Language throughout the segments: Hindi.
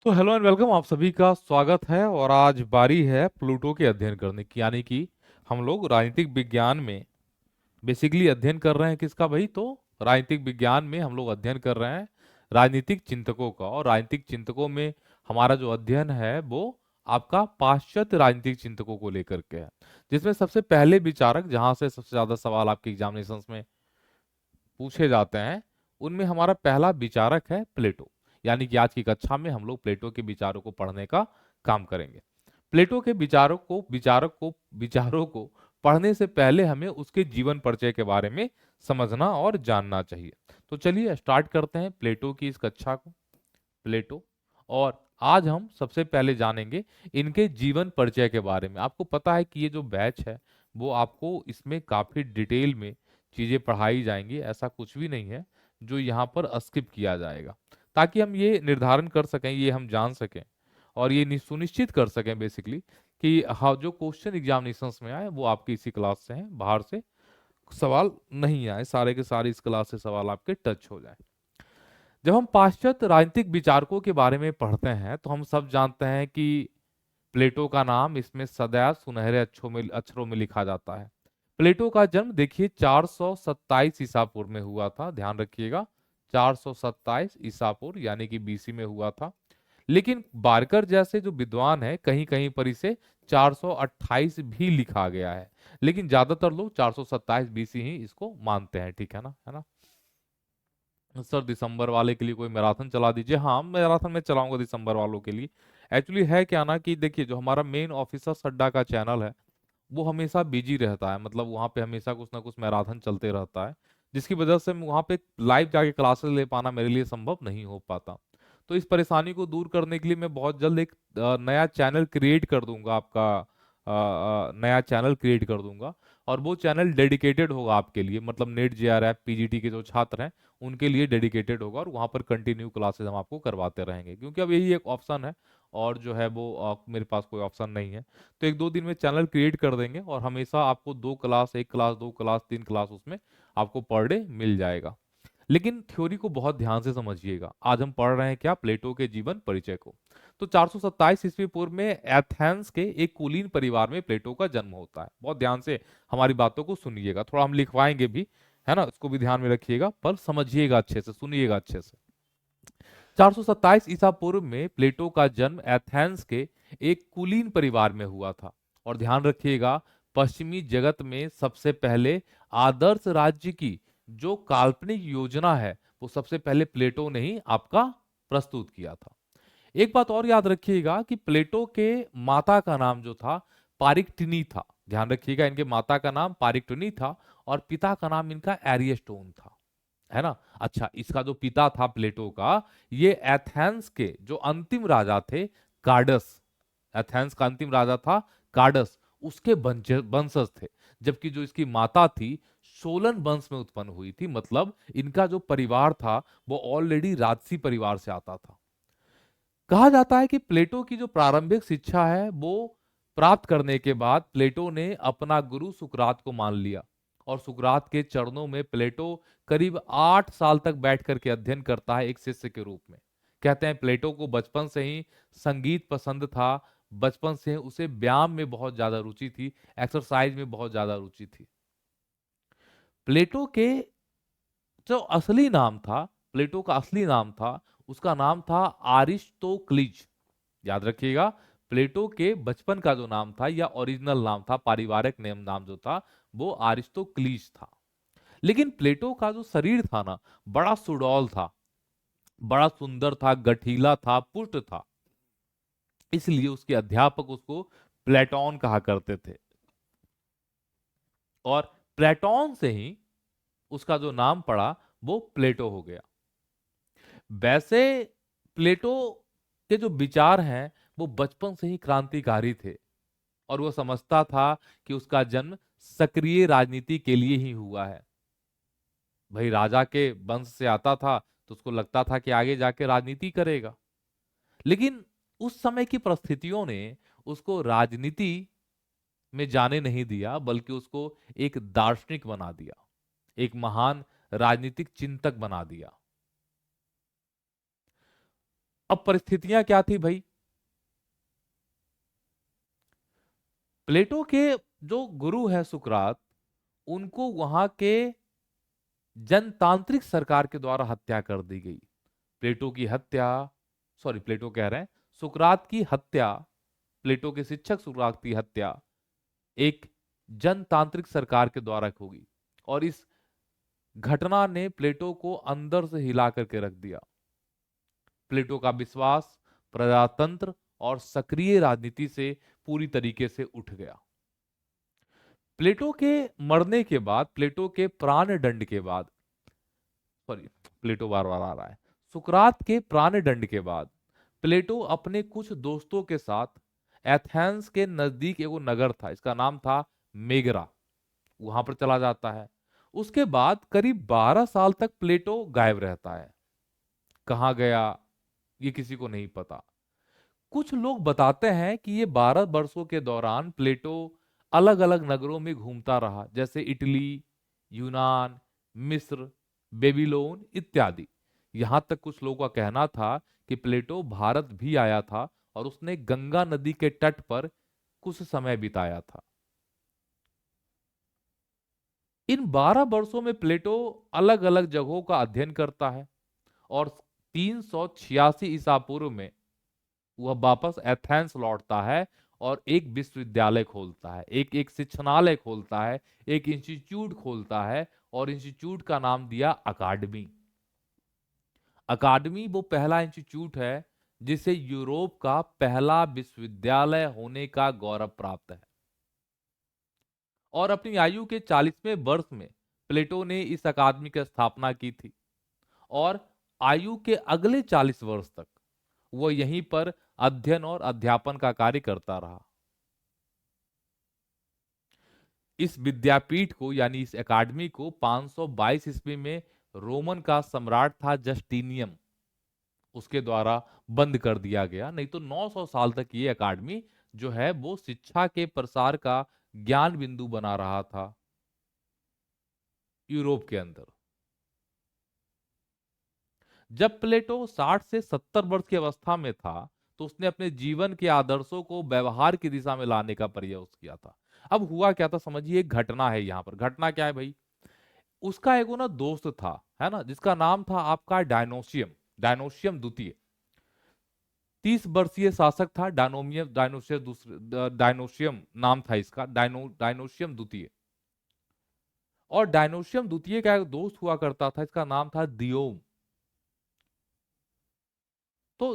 तो हेलो एंड वेलकम, आप सभी का स्वागत है। और आज बारी है प्लूटो के अध्ययन करने की, यानी कि हम लोग राजनीतिक विज्ञान में बेसिकली अध्ययन कर रहे हैं किसका भाई? तो राजनीतिक विज्ञान में हम लोग अध्ययन कर रहे हैं राजनीतिक चिंतकों का। और राजनीतिक चिंतकों में हमारा जो अध्ययन है वो आपका पाश्चात्य राजनीतिक चिंतकों को लेकर के है, जिसमें सबसे पहले विचारक, जहां से सबसे ज्यादा सवाल आपके एग्जामिनेशंस में पूछे जाते हैं, उनमें हमारा पहला विचारक है प्लेटो। यानी कि आज की कक्षा में हम लोग प्लेटो के विचारों को पढ़ने का काम करेंगे। प्लेटो के विचारों को पढ़ने से पहले हमें उसके जीवन परिचय के बारे में समझना और जानना चाहिए। तो चलिए स्टार्ट करते हैं प्लेटो की इस कक्षा को। प्लेटो। और आज हम सबसे पहले जानेंगे इनके जीवन परिचय के बारे में। आपको पता है कि ये जो बैच है वो आपको इसमें काफी डिटेल में चीजें पढ़ाई जाएंगी। ऐसा कुछ भी नहीं है जो यहाँ पर स्किप किया जाएगा, ताकि हम ये निर्धारण कर सकें, ये हम जान सकें और ये सुनिश्चित कर सकें बेसिकली कि हाँ, जो क्वेश्चन एग्जामिनेशंस में आए वो आपकी इसी क्लास से हैं, बाहर से सवाल नहीं आए, सारे के सारे इस क्लास से सवाल आपके टच हो जाए। जब हम पाश्चात्य राजनीतिक विचारकों के बारे में पढ़ते हैं तो हम सब जानते हैं कि प्लेटो का नाम इसमें सदैव सुनहरे अक्षरों में लिखा जाता है। प्लेटो का जन्म देखिए 427 ईसा पूर्व में हुआ था, ध्यान रखिएगा, 427 ईसा पूर्व यानी कि बीसी में हुआ था। लेकिन बारकर जैसे जो विद्वान है, कहीं कहीं पर इसे 428 भी लिखा गया है, लेकिन ज्यादातर लोग 427 बीसी ही इसको मानते हैं। ठीक है ना, है ना? सर दिसंबर वाले के लिए कोई मैराथन चला दीजिए। हाँ, मैराथन में चलाऊंगा दिसंबर वालों के लिए। एक्चुअली है क्या ना कि देखिए, जो हमारा मेन ऑफिसर अड्डा का चैनल है वो हमेशा बिजी रहता है, मतलब वहाँ पे हमेशा कुछ ना कुछ मैराथन चलते रहता है, जिसकी वजह से वहाँ पे लाइव जाके क्लासेस ले पाना मेरे लिए संभव नहीं हो पाता। तो इस परेशानी को दूर करने के लिए मैं बहुत जल्द एक नया चैनल क्रिएट कर दूंगा, आपका नया चैनल क्रिएट कर दूंगा। और वो चैनल डेडिकेटेड होगा आपके लिए, मतलब नेट जेआरएफ पीजीटी के जो छात्र हैं उनके लिए डेडिकेटेड होगा, और वहाँ पर कंटिन्यू क्लासेस हम आपको करवाते रहेंगे, क्योंकि अब यही एक ऑप्शन है और जो है वो मेरे पास कोई ऑप्शन नहीं है। तो एक दो दिन में चैनल क्रिएट कर देंगे और हमेशा आपको दो क्लास, एक क्लास, दो क्लास, तीन क्लास उसमें आपको पर डे मिल जाएगा। लेकिन थ्योरी को बहुत ध्यान से समझिएगा। आज हम पढ़ रहे हैं क्या? प्लेटो के जीवन परिचय को। तो 427 ईस्वी पूर्व में एथेंस के एक कुलीन परिवार में प्लेटो का जन्म होता है। बहुत ध्यान से हमारी बातों को सुनिएगा, थोड़ा हम लिखवाएंगे भी, है ना, इसको भी ध्यान में रखिएगा, पर समझिएगा अच्छे से, सुनिएगा अच्छे से। 427 ईसा पूर्व में प्लेटो का जन्म एथेंस के एक कुलीन परिवार में हुआ था। और ध्यान रखिएगा, पश्चिमी जगत में सबसे पहले आदर्श राज्य की जो काल्पनिक योजना है वो सबसे पहले प्लेटो ने ही आपका प्रस्तुत किया था। एक बात और याद रखिएगा कि प्लेटो के माता का नाम जो था पारिक्टिनी था। ध्यान रखिएगा, इनके माता का नाम पारिक्टिनी था और पिता का नाम इनका एरिस्टोन था, है ना? अच्छा, इसका जो पिता था प्लेटो का, ये एथेंस के जो अंतिम राजा थे, कार्डस, एथेंस का अंतिम राजा था कार्डस, उसके वंशज थे। जबकि जो इसकी माता थी सोलन वंश में उत्पन्न हुई थी, मतलब इनका जो परिवार था वो ऑलरेडी राजसी परिवार से आता था। कहा जाता है कि प्लेटो की जो प्रारंभिक शिक्षा है वो प्राप्त करने के बाद प्लेटो ने अपना गुरु सुकरात को मान लिया, और सुकरात के चरणों में प्लेटो करीब 8 साल तक बैठ करके अध्ययन करता है एक शिष्य के रूप में। कहते हैं प्लेटो को बचपन से ही संगीत पसंद था, बचपन से उसे व्यायाम में बहुत ज्यादा रुचि थी, एक्सरसाइज में बहुत ज्यादा रुचि थी। प्लेटो के जो असली नाम था, प्लेटो का असली नाम था, उसका नाम था आरिस्टोक्लिज। याद रखिएगा, प्लेटो के बचपन का जो नाम था या ओरिजिनल नाम था, पारिवारिक नाम जो था, वो आरिस्टोक्लिज था। लेकिन प्लेटो का जो शरीर था ना, बड़ा सुडौल था, बड़ा सुंदर था, गठीला था, पुष्ट था। इसलिए उसके अध्यापक उसको प्लेटोन कहा करते थे, और प्लेटोन से ही उसका जो नाम पड़ा वो प्लेटो हो गया। वैसे प्लेटो के जो विचार हैं वो बचपन से ही क्रांतिकारी थे, और वो समझता था कि उसका जन्म सक्रिय राजनीति के लिए ही हुआ है। भाई राजा के वंश से आता था तो उसको लगता था कि आगे जाके राजनीति करेगा। लेकिन उस समय की परिस्थितियों ने उसको राजनीति में जाने नहीं दिया, बल्कि उसको एक दार्शनिक बना दिया, एक महान राजनीतिक चिंतक बना दिया। अब परिस्थितियां क्या थी भाई? प्लेटो के जो गुरु है सुकरात, उनको वहां के जनतांत्रिक सरकार के द्वारा हत्या कर दी गई। प्लेटो की हत्या, सॉरी प्लेटो कह रहे हैं, सुकरात की हत्या, प्लेटो के शिक्षक सुकरात की हत्या एक जनतांत्रिक सरकार के द्वारा होगी। और इस घटना ने प्लेटो को अंदर से हिला करके रख दिया। प्लेटो का विश्वास प्रजातंत्र और सक्रिय राजनीति से पूरी तरीके से उठ गया। प्लेटो के मरने के बाद, प्लेटो के प्राण दंड के बाद, सॉरी प्लेटो बार बार आ रहा है, सुकरात के प्राण दंड के बाद प्लेटो अपने कुछ दोस्तों के साथ एथेंस के नजदीक एगो नगर था, इसका नाम था मेगरा, वहां पर चला जाता है। उसके बाद करीब 12 साल तक प्लेटो गायब रहता है। कहाँ गया ये किसी को नहीं पता। कुछ लोग बताते हैं कि ये 12 वर्षों के दौरान प्लेटो अलग अलग नगरों में घूमता रहा, जैसे इटली, यूनान, मिस्र, बेबीलोन इत्यादि। यहां तक कुछ लोगों का कहना था कि प्लेटो भारत भी आया था और उसने गंगा नदी के तट पर कुछ समय बिताया था। इन 12 वर्षों में प्लेटो अलग अलग जगहों का अध्ययन करता है और 386 ईसा पूर्व में वह वापस एथेंस लौटता है और एक विश्वविद्यालय खोलता है, एक एक शिक्षणालय खोलता है, एक इंस्टीट्यूट खोलता है और इंस्टीट्यूट का नाम दिया अकादमी। अकादमी वो पहला इंस्टीट्यूट है जिसे यूरोप का पहला विश्वविद्यालय होने का गौरव प्राप्त है। और अपनी आयु के 40वें वर्ष में प्लेटो ने इस अकादमी की स्थापना की थी और आयु के अगले 40 वर्ष तक वह यहीं पर अध्ययन और अध्यापन का कार्य करता रहा। इस विद्यापीठ को यानी इस एकेडमी को 522 ईस्वी में रोमन का सम्राट था जस्टिनियन, उसके द्वारा बंद कर दिया गया। नहीं तो 900 साल तक ये एकेडमी जो है वो शिक्षा के प्रसार का ज्ञान बिंदु बना रहा था यूरोप के अंदर। जब प्लेटो 60 से 70 वर्ष की अवस्था में था तो उसने अपने जीवन के आदर्शों को व्यवहार की दिशा में लाने का प्रयास किया था। अब हुआ क्या था समझिए, एक घटना है यहाँ पर। घटना क्या है भाई? उसका एगो ना दोस्त था, है ना, जिसका नाम था आपका डायनोशियम, डायनोशियम द्वितीय। 30 वर्षीय शासक था डायनोमियम, डायनोशियस दूसरे, डायनोशियम नाम था इसका, डायनोशियम द्वितीय। और डायनोशियम द्वितीय का एक दोस्त हुआ करता था, इसका नाम था दियोम। तो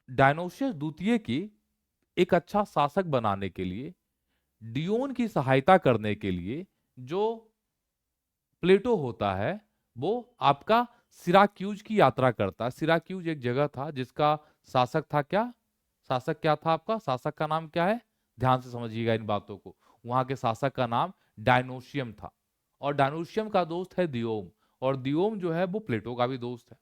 डायनोशियस द्वितीय की एक अच्छा शासक बनाने के लिए, डियोन की सहायता करने के लिए, जो प्लेटो होता है वो आपका सिराक्यूज की यात्रा करता है। सिराक्यूज एक जगह था जिसका शासक था क्या, शासक क्या था आपका, शासक का नाम क्या है, ध्यान से समझिएगा इन बातों को। वहां के शासक का नाम डायनोशियम था और डायनोशियम का दोस्त है दियोम, और दियोम जो है वो प्लेटो का भी दोस्त है।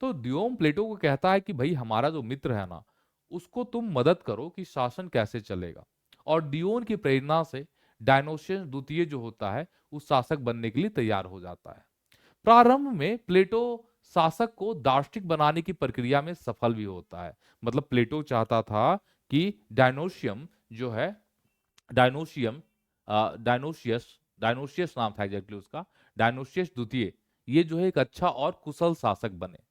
तो दियोम प्लेटो को कहता है कि भाई हमारा जो मित्र है ना, उसको तुम मदद करो कि शासन कैसे चलेगा। और डियोन की प्रेरणा से डायनोशियस द्वितीय जो होता है उस शासक बनने के लिए तैयार हो जाता है। प्रारंभ में प्लेटो शासक को दार्शनिक बनाने की प्रक्रिया में सफल भी होता है। मतलब प्लेटो चाहता था कि डायनोशियम जो है, डायनोशियम डायनोशियस, डायनोशियस नाम था एग्जैक्टली उसका, डायनोशियस द्वितीय, ये जो है एक अच्छा और कुशल शासक बने।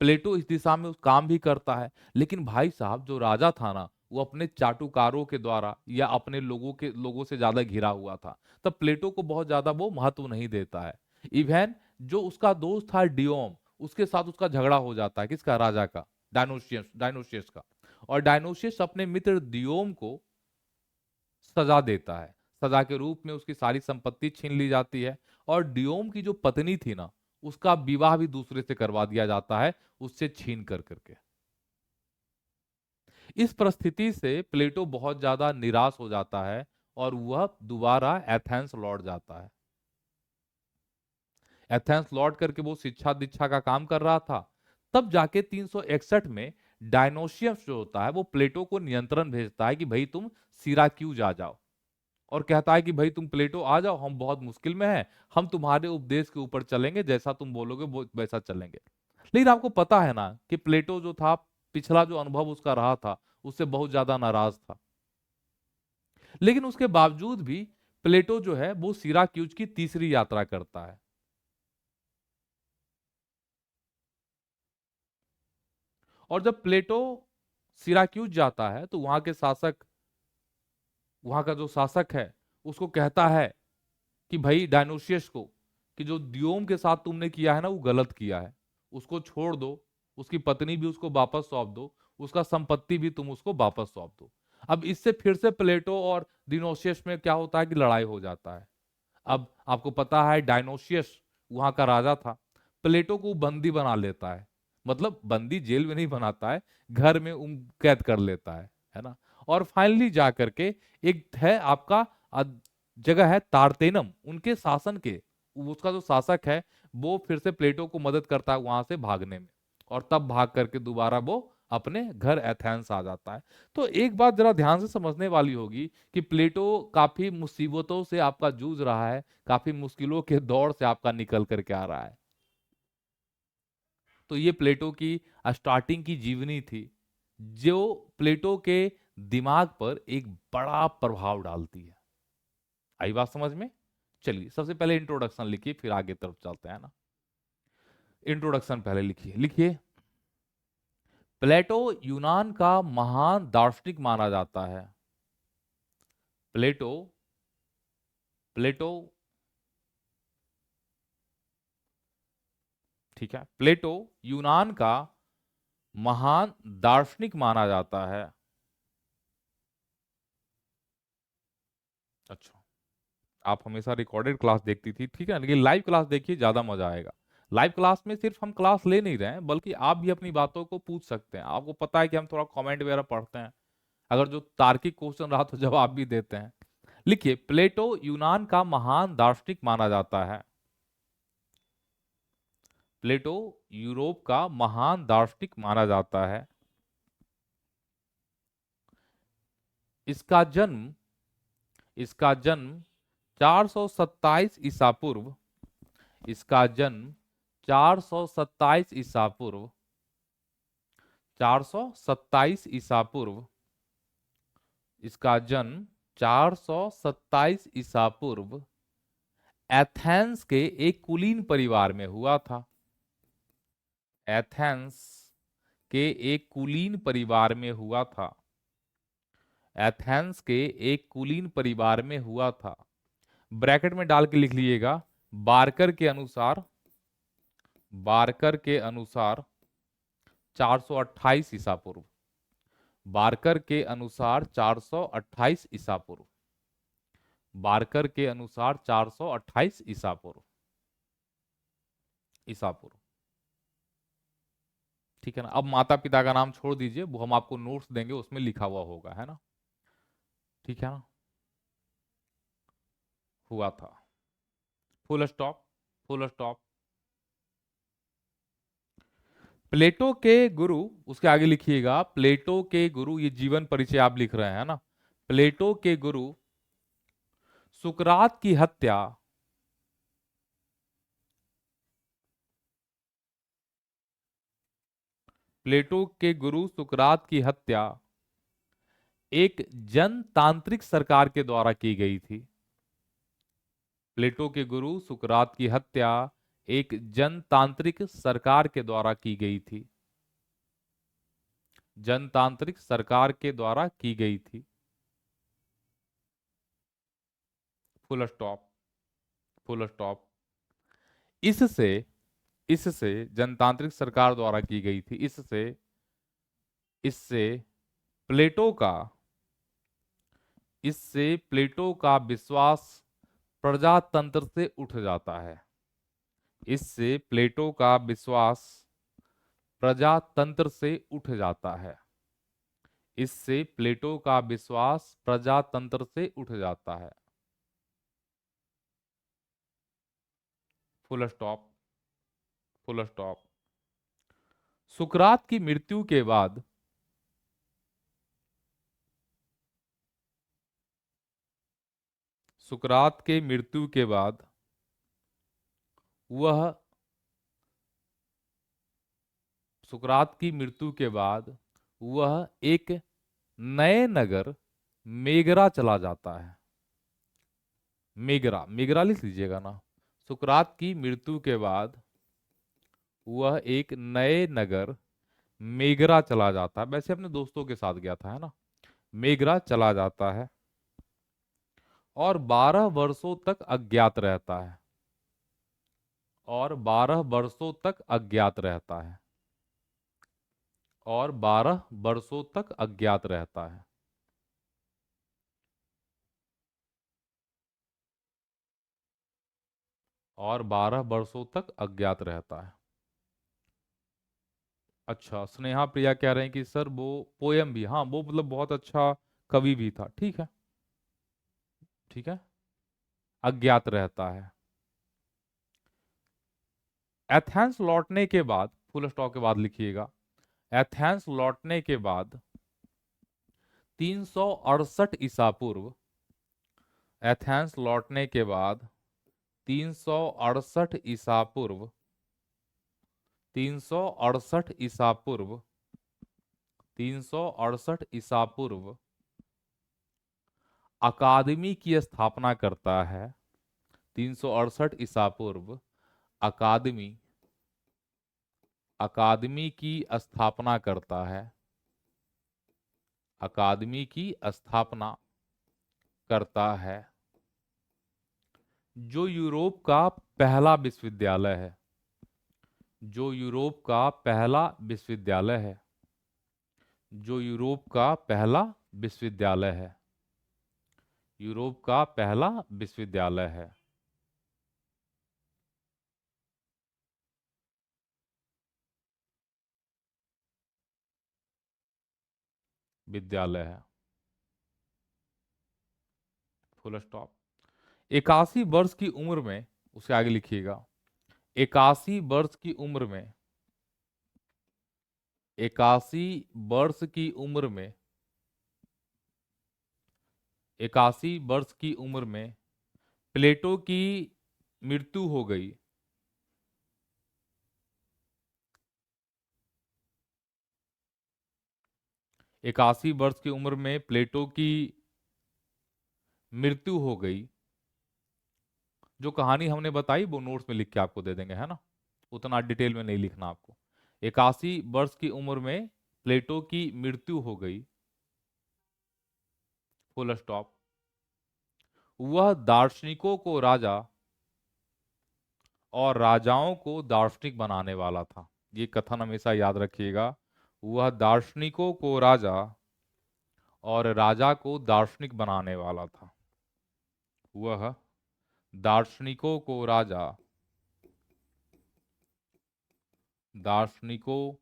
प्लेटो इस दिशा में उस काम भी करता है। लेकिन भाई साहब जो राजा था ना, वो अपने चाटुकारों के द्वारा या अपने लोगों से ज्यादा घिरा हुआ था। तब प्लेटो को बहुत ज्यादा वो महत्व नहीं देता है। इवन जो उसका दोस्त था डियोम, उसके साथ उसका झगड़ा हो जाता है, किसका, राजा का, डायनोशियस, डायनोशियस का। और डायनोशियस अपने मित्र दियोम को सजा देता है। सजा के रूप में उसकी सारी संपत्ति छीन ली जाती है और डियोम की जो पत्नी थी ना, उसका विवाह भी दूसरे से करवा दिया जाता है, उससे छीन कर करके। इस परिस्थिति से प्लेटो बहुत ज्यादा निराश हो जाता है और वह दोबारा एथेंस लौट जाता है। एथेंस लौट करके वो शिक्षा दीक्षा का काम कर रहा था। तब जाके 361 में डायनोशियस जो होता है वो प्लेटो को नियंत्रण भेजता है कि भाई तुम सिराक्यूज आ जाओ, और कहता है कि भाई तुम प्लेटो आ जाओ, हम बहुत मुश्किल में हैं, हम तुम्हारे उपदेश के ऊपर चलेंगे, जैसा तुम बोलोगे वो वैसा चलेंगे। लेकिन आपको पता है ना कि प्लेटो जो था, पिछला जो अनुभव उसका रहा था उससे बहुत ज्यादा नाराज था। लेकिन उसके बावजूद भी प्लेटो जो है वो सिराक्यूज की तीसरी यात्रा करता है। और जब प्लेटो सिराक्यूज जाता है तो वहां का जो शासक है उसको कहता है कि भाई डायनोसियस को, कि जो दियोम के साथ तुमने किया है ना वो गलत किया है, उसको छोड़ दो, उसकी पत्नी भी उसको वापस सौंप दो, उसका संपत्ति भी तुम उसको वापस सौंप दो। अब इससे फिर से प्लेटो और डिनोसियस में क्या होता है कि लड़ाई हो जाता है। अब आपको पता है डायनोसियस वहां का राजा था, प्लेटो को बंदी बना लेता है, मतलब बंदी जेल में नहीं बनाता है, घर में कैद कर लेता है ना। और फाइनली जा करके एक है आपका जगह है तारतेनम, उनके शासन के, उसका जो शासक है वो फिर से प्लेटो को मदद करता है वहां से भागने में, और तब भाग करके दोबारा वो अपने घर एथेंस आ जाता है। तो एक बात जरा ध्यान से समझने वाली होगी कि प्लेटो काफी मुसीबतों से आपका जूझ रहा है, काफी मुश्किलों के दौर से आपका निकल करके आ रहा है। तो ये प्लेटो की स्टार्टिंग की जीवनी थी, जो प्लेटो के दिमाग पर एक बड़ा प्रभाव डालती है। आई बात समझ में? चलिए सबसे पहले इंट्रोडक्शन लिखिए, फिर आगे तरफ चलते हैं ना। इंट्रोडक्शन पहले लिखिए, लिखिए। प्लेटो यूनान का महान दार्शनिक माना जाता है। प्लेटो प्लेटो ठीक है, प्लेटो यूनान का महान दार्शनिक माना जाता है। अच्छा, आप हमेशा रिकॉर्डेड क्लास देखती थी, ठीक है, लेकिन लाइव क्लास देखिए, ज्यादा मजा आएगा। लाइव क्लास में सिर्फ हम क्लास ले नहीं रहे हैं, बल्कि आप भी अपनी बातों को पूछ सकते हैं। आपको पता है कि हम थोड़ा कमेंट वगैरह पढ़ते हैं, अगर जो तार्किक क्वेश्चन रहा तो जवाब भी देते हैं। लिखिए, प्लेटो यूनान का महान दार्शनिक माना जाता है। प्लेटो यूरोप का महान दार्शनिक माना जाता है। इसका जन्म इसका जन्म 427 ईसा पूर्व इसका जन्म 427 ईसा पूर्व 427 ईसा पूर्व इसका जन्म 427 ईसा पूर्व एथेंस के एक कुलीन परिवार में हुआ था। एथेंस के एक कुलीन परिवार में हुआ था। एथेंस के एक कुलीन परिवार में हुआ था। ब्रैकेट में डाल के लिख लीजिएगा, बारकर के अनुसार, बारकर के अनुसार 428 ईसा पूर्व। बारकर के अनुसार 428 ईसा पूर्व। बारकर के अनुसार 428 ईसा पूर्व। ईसा पूर्व, ठीक है ना। अब माता पिता का नाम छोड़ दीजिए, वो हम आपको नोट्स देंगे, उसमें लिखा हुआ होगा, है ना, ठीक है ना। हुआ था, फुल स्टॉप, फुल स्टॉप। प्लेटो के गुरु, उसके आगे लिखिएगा, प्लेटो के गुरु, ये जीवन परिचय आप लिख रहे हैं ना। प्लेटो के गुरु सुकरात की हत्या, प्लेटो के गुरु सुकरात की हत्या एक जनतांत्रिक सरकार के द्वारा की गई थी। प्लेटो के गुरु सुकरात की हत्या एक जनतांत्रिक सरकार के द्वारा की गई थी। जनतांत्रिक सरकार के द्वारा की गई थी। Full stop, full stop. इससे इससे जनतांत्रिक सरकार द्वारा की गई थी। इससे इससे प्लेटो का इससे प्लेटो का विश्वास प्रजातंत्र से उठ जाता है। इससे प्लेटो का विश्वास प्रजातंत्र से उठ जाता है। इससे प्लेटो का विश्वास प्रजातंत्र से उठ जाता है। Full stop, full stop. सुकरात की मृत्यु के बाद सुकरात के मृत्यु के बाद वह सुकरात की मृत्यु के बाद वह एक नए नगर मेगरा चला जाता है। मेगरा, मेगरा लिख लीजिएगा ना। सुकरात की मृत्यु के बाद वह एक नए नगर मेगरा चला जाता है, वैसे अपने दोस्तों के साथ गया था, है ना। मेगरा चला जाता है और 12 वर्षों तक अज्ञात रहता है। और 12 वर्षों तक अज्ञात रहता है। और 12 वर्षों तक अज्ञात रहता है। और 12 वर्षों तक अज्ञात रहता है। अच्छा, स्नेहा प्रिया कह रहे हैं कि सर वो पोयम भी, हाँ वो मतलब बहुत अच्छा कवि भी था। ठीक है, ठीक है, अज्ञात रहता है। एथेंस लौटने के बाद, फुल स्टॉप के बाद लिखिएगा, एथेंस लौटने के बाद 368 ईसा पूर्व, एथेंस लौटने के बाद 368 ईसा पूर्व, 368 ईसा पूर्व, 368 ईसा पूर्व अकादमी की स्थापना करता है। 368 ईसा पूर्व अकादमी, अकादमी की स्थापना करता है। अकादमी की स्थापना करता है जो यूरोप का पहला विश्वविद्यालय है। जो यूरोप का पहला विश्वविद्यालय है। जो यूरोप का पहला विश्वविद्यालय है। यूरोप का पहला विश्वविद्यालय है। विद्यालय है। Full stop. 81 वर्ष की उम्र में, उसके आगे लिखिएगा, 81 वर्ष की उम्र में, 81 वर्ष की उम्र में, 81 वर्ष की उम्र में प्लेटो की मृत्यु हो गई। 81 वर्ष की उम्र में प्लेटो की मृत्यु हो गई। जो कहानी हमने बताई वो नोट्स में लिख के आपको दे देंगे, है ना, उतना डिटेल में नहीं लिखना आपको। 81 वर्ष की उम्र में प्लेटो की मृत्यु हो गई। Full stop. वह दार्शनिकों को राजा और राजाओं को दार्शनिक बनाने वाला था। ये कथन हमेशा याद रखिएगा। वह दार्शनिकों को राजा और राजा को दार्शनिक बनाने वाला था। वह दार्शनिकों को राजा, दार्शनिकों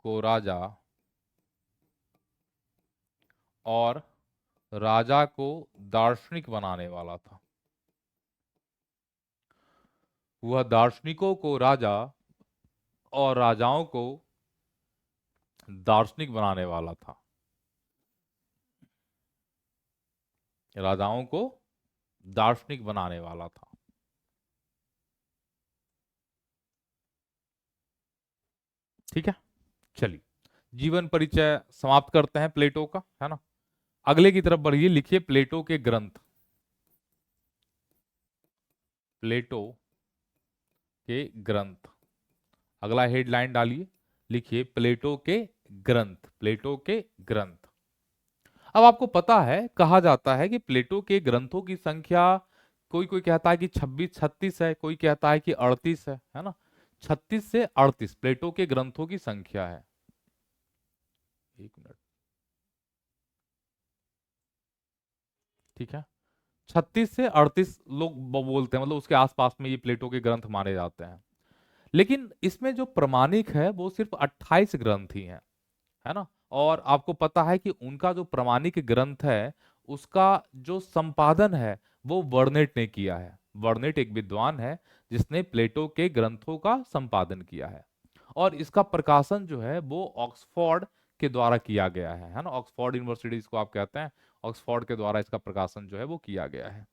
को राजा और राजा को दार्शनिक बनाने वाला था। वह दार्शनिकों को राजा और राजाओं को दार्शनिक बनाने वाला था। राजाओं को दार्शनिक बनाने वाला था। ठीक है, चलिए जीवन परिचय समाप्त करते हैं प्लेटो का, है ना। अगले की तरफ बढ़िए, लिखिए प्लेटो के ग्रंथ। प्लेटो के ग्रंथ, अगला हेडलाइन डालिए, लिखिए प्लेटो के ग्रंथ। प्लेटो के ग्रंथ। अब आपको पता है, कहा जाता है कि प्लेटो के ग्रंथों की संख्या, कोई कोई कहता है कि 26 36 है, कोई कहता है कि 38 है ना। 36 से 38 प्लेटो के ग्रंथों की संख्या है। एक मिनट, ठीक है, 36 से 38 लोग बोलते हैं, मतलब उसके आसपास में ये प्लेटो के ग्रंथ माने जाते हैं। लेकिन इसमें जो प्रमाणिक है वो सिर्फ 28 ग्रंथ ही हैं, है ना। और आपको पता है कि उनका जो प्रमाणिक ग्रंथ है उसका जो संपादन है वो वर्नेट ने किया है। वर्नेट एक विद्वान है जिसने प्लेटो के ग्रंथों का संपादन किया है। और इसका प्रकाशन जो है वो ऑक्सफोर्ड के द्वारा किया गया है ना। ऑक्सफोर्ड यूनिवर्सिटी इसको आप कहते हैं, ऑक्सफोर्ड के द्वारा इसका प्रकाशन जो है वो किया गया है।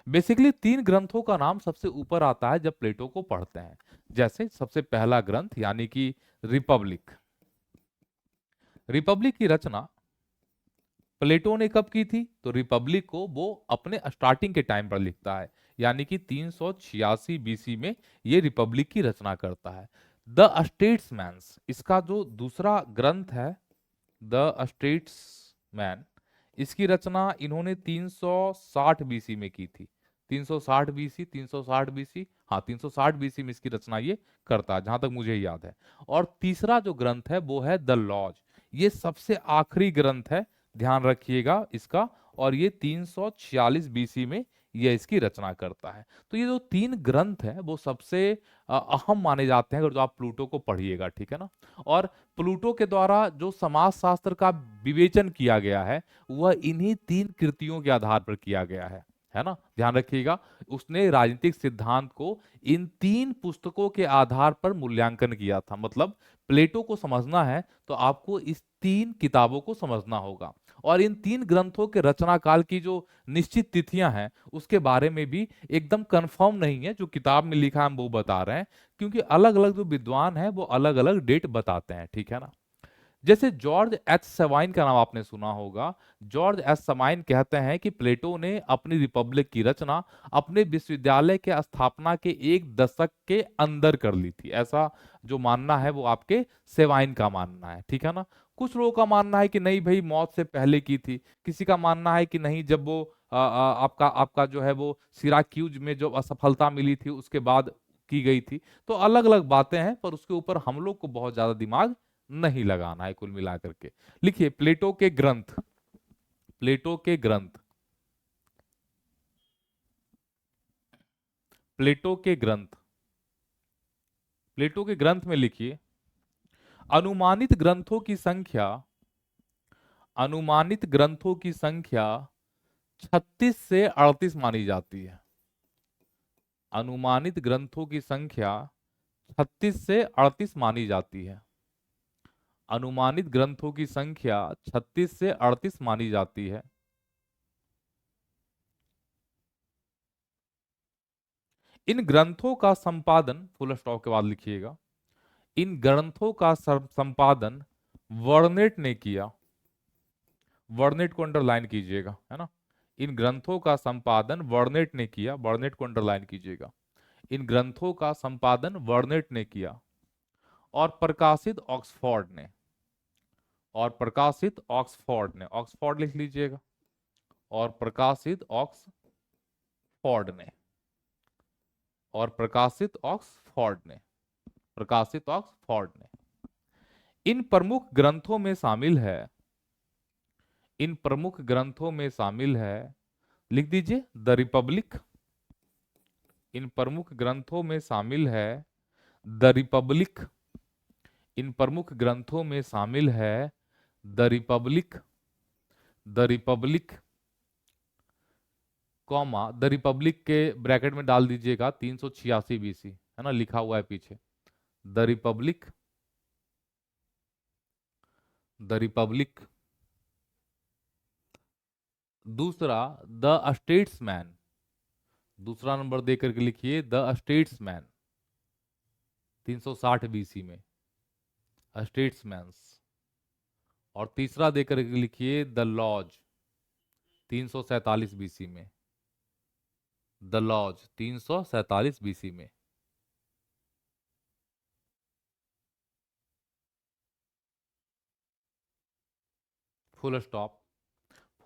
बेसिकली तीन ग्रंथों का नाम सबसे ऊपर आता है जब प्लेटो को पढ़ते हैं। जैसे सबसे पहला ग्रंथ यानी कि रिपब्लिक। रिपब्लिक की रचना प्लेटो ने कब की थी? तो रिपब्लिक को वो अपने स्टार्टिंग के टाइम पर लिखता है, यानी कि 386 बीसी में ये रिपब्लिक की रचना करता है। द स्टेट्समैन, इसका जो दूसरा ग्रंथ है द स्टेट्समैन, इसकी रचना इन्होंने 360 बीसी में की थी। 360 बीसी, 360 बीसी, हाँ 360 बीसी में इसकी रचना ये करता है जहां तक मुझे याद है। और तीसरा जो ग्रंथ है वो है द लॉज, ये सबसे आखिरी ग्रंथ है, ध्यान रखिएगा इसका। और ये 346 बीसी में यह इसकी रचना करता है। तो ये जो तीन ग्रंथ है वो सबसे अहम माने जाते हैं अगर जो आप प्लूटो को पढ़िएगा, ठीक है ना। और प्लूटो के द्वारा जो समाज शास्त्र का विवेचन किया गया है वह इन्हीं तीन कृतियों के आधार पर किया गया है ना, ध्यान रखिएगा। उसने राजनीतिक सिद्धांत को इन तीन पुस्तकों के आधार पर मूल्यांकन किया था। मतलब प्लेटो को समझना है तो आपको इस तीन किताबों को समझना होगा। और इन तीन ग्रंथों के रचना काल की जो निश्चित तिथियां हैं उसके बारे में भी एकदम कंफर्म नहीं है, जो किताब में लिखा है हम वो बता रहे हैं, क्योंकि अलग अलग जो विद्वान हैं वो अलग अलग डेट बताते हैं, ठीक है ना। जैसे जॉर्ज एच सवाइन का नाम आपने सुना होगा। जॉर्ज एच सवाइन कहते हैं कि प्लेटो ने अपनी रिपब्लिक की रचना अपने विश्वविद्यालय के स्थापना के एक दशक के अंदर कर ली थी। ऐसा जो मानना है वो आपके सेवाइन का मानना है, ठीक है ना। कुछ लोगों का मानना है कि नहीं भाई मौत से पहले की थी, किसी का मानना है कि नहीं जब वो आपका आपका जो है वो सिराक्यूज में जो असफलता मिली थी उसके बाद की गई थी। तो अलग अलग बातें हैं, पर उसके ऊपर हम लोग को बहुत ज्यादा दिमाग नहीं लगाना है कुल मिलाकर के। लिखिए प्लेटो के ग्रंथ, प्लेटो के ग्रंथ, प्लेटो के ग्रंथ, प्लेटो के ग्रंथ में लिखिए अनुमानित ग्रंथों की संख्या, अनुमानित ग्रंथों की संख्या 36 से 38 मानी जाती है। अनुमानित ग्रंथों की संख्या 36 से 38 मानी जाती है। अनुमानित ग्रंथों की संख्या 36 से 38 मानी जाती है। इन ग्रंथों का संपादन, फुल स्टॉप के बाद लिखिएगा, इन ग्रंथों का संपादन वर्नेट ने किया। वर्नेट को अंडरलाइन कीजिएगा, है ना। इन ग्रंथों का संपादन वर्नेट ने किया, वर्नेट को अंडरलाइन कीजिएगा। इन ग्रंथों का संपादन वर्नेट ने किया और प्रकाशित ऑक्सफोर्ड ने, और प्रकाशित ऑक्सफोर्ड ने, ऑक्सफोर्ड लिख लीजिएगा, और प्रकाशित ऑक्सफोर्ड ने, और प्रकाशित ऑक्सफोर्ड ने, प्रकाशित ऑक्सफोर्ड ने। इन प्रमुख ग्रंथों में शामिल है, इन प्रमुख ग्रंथों में शामिल है, लिख दीजिए द रिपब्लिक। इन प्रमुख ग्रंथों में शामिल है द रिपब्लिक। इन प्रमुख ग्रंथों में शामिल है the Republic, the Republic, comma the Republic के ब्रैकेट में डाल दीजिएगा 386 बीसी, है ना, लिखा हुआ है पीछे द रिपब्लिक, द रिपब्लिक। दूसरा द स्टेट्समैन, दूसरा नंबर देकर के लिखिए द स्टेट्समैन 360 बीसी में, स्टेट्समैन्स। और तीसरा देकर के लिखिए द लॉज 347 बीसी में, द लॉज 347 बीसी में। Full stop,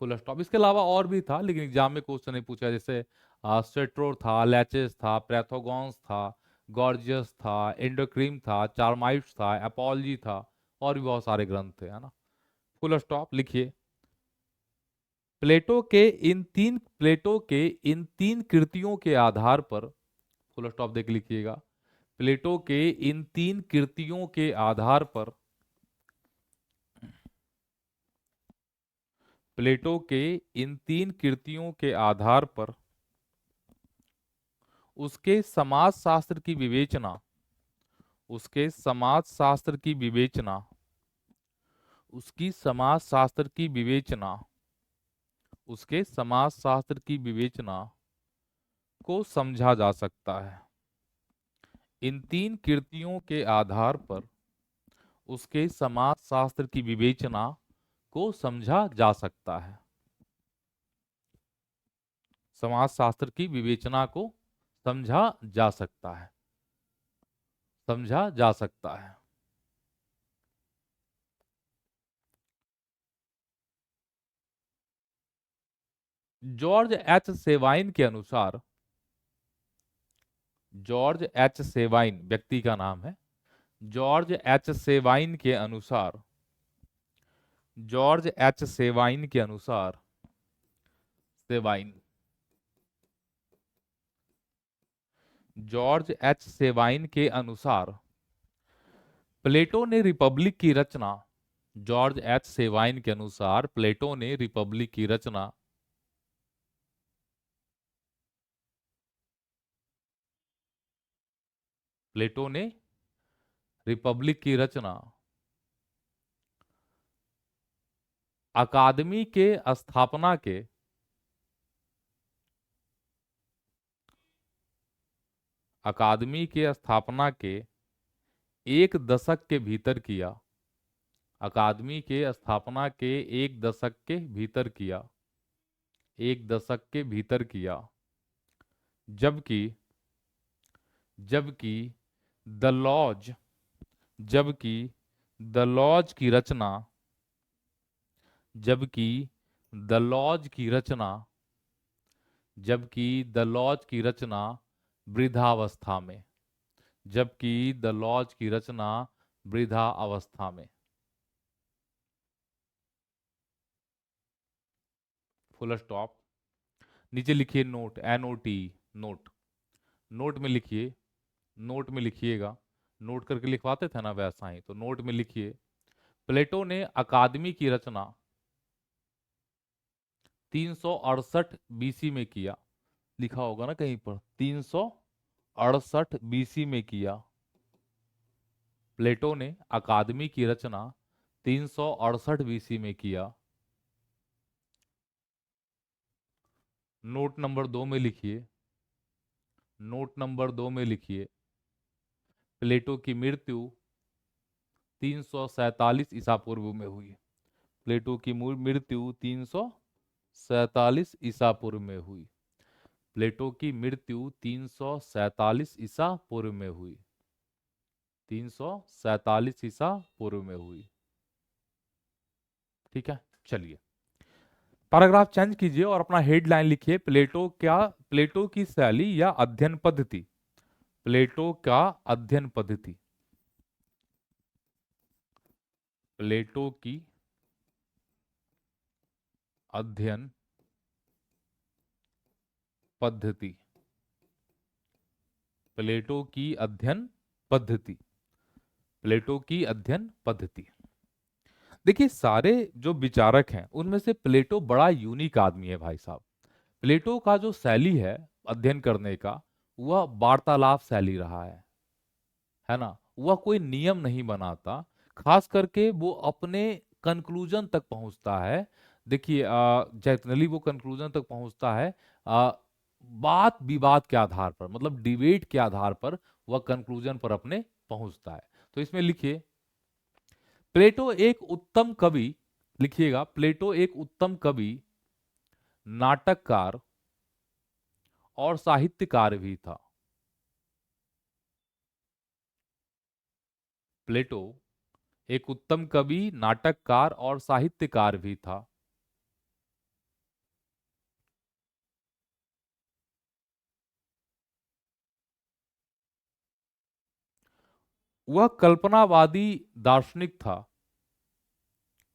full stop. इसके अलावा और भी था लेकिन एग्जाम में क्वेश्चन नहीं पूछा, जैसे स्टेट्रो था, लैचेस था, प्रेथोगॉन्स था, गॉर्जियस था, एंडोक्रीम था, चार्माइट्स था, एपोलॉजी था, और भी बहुत सारे ग्रंथ थे, है ना। फुल स्टॉप लिखिए। प्लेटो के इन तीन कृतियों के आधार पर, फुल स्टॉप देख लिखिएगा, प्लेटो के इन तीन कृतियों के आधार पर, प्लेटो के इन तीन कृतियों के आधार पर उसके समाज शास्त्र की विवेचना, उसके समाज शास्त्र की विवेचना, उसकी समाज शास्त्र की विवेचना, उसके समाज शास्त्र की विवेचना को समझा जा सकता है। इन तीन कृतियों के आधार पर उसके समाज शास्त्र की विवेचना को समझा जा सकता है। समाज शास्त्र की विवेचना को समझा जा सकता है। समझा जा सकता है। जॉर्ज एच सेवाइन के अनुसार, जॉर्ज एच सेवाइन व्यक्ति का नाम है। जॉर्ज एच सेवाइन के अनुसार, जॉर्ज एच सेवाइन के अनुसार, सेवाइन, जॉर्ज एच सेवाइन के अनुसार प्लेटो ने रिपब्लिक की रचना, जॉर्ज एच सेवाइन के अनुसार प्लेटो ने रिपब्लिक की रचना प्लेटो ने रिपब्लिक की रचना अकादमी के स्थापना के, अकादमी के स्थापना के एक दशक के भीतर किया। अकादमी के स्थापना के एक दशक के भीतर किया। एक दशक के भीतर किया। जबकि जबकि द लॉज, जबकि द लॉज की रचना, जबकि द लॉज की रचना, जबकि द लॉज की रचना वृद्धावस्था में, जबकि द लॉज की रचना वृद्धा अवस्था में। Full stop. नीचे लिखिए नोट, NOT, नोट। नोट में लिखिए, नोट में लिखिएगा, नोट करके लिखवाते थे ना वैसा ही, तो नोट में लिखिए प्लेटो ने अकादमी की रचना 368 बीसी में किया। लिखा होगा ना कहीं पर 368 बीसी में किया। प्लेटो ने अकादमी की रचना 368 बीसी में किया। नोट नंबर 2 में लिखिए, नोट नंबर 2 में लिखिए प्लेटो की मृत्यु 347 ईसा पूर्व में हुई। प्लेटो की मृत्यु 347 ईसा पूर्व में हुई। प्लेटो की मृत्यु 347 ईसा पूर्व में हुई। 347 ईसा पूर्व में हुई। ठीक है, चलिए पैराग्राफ चेंज कीजिए और अपना हेडलाइन लिखिए प्लेटो क्या, प्लेटो की शैली या अध्ययन पद्धति। प्लेटो का अध्ययन पद्धति। प्लेटो की अध्ययन पद्धति। प्लेटो की अध्ययन पद्धति। प्लेटो की अध्ययन पद्धति। देखिए सारे जो विचारक हैं उनमें से प्लेटो बड़ा यूनिक आदमी है भाई साहब। प्लेटो का जो शैली है अध्ययन करने का, वह वार्तालाप शैली रहा है ना। वह कोई नियम नहीं बनाता, खास करके वो अपने कंक्लूजन तक पहुंचता है। देखिए जनरली वो कंक्लूजन तक पहुंचता है बात विवाद के आधार पर, मतलब डिबेट के आधार पर वह कंक्लूजन पर अपने पहुंचता है। तो इसमें लिखिए प्लेटो एक उत्तम कवि, लिखिएगा प्लेटो एक उत्तम कवि, नाटककार और साहित्यकार भी था। प्लेटो एक उत्तम कवि, नाटककार और साहित्यकार भी था। वह कल्पनावादी दार्शनिक था।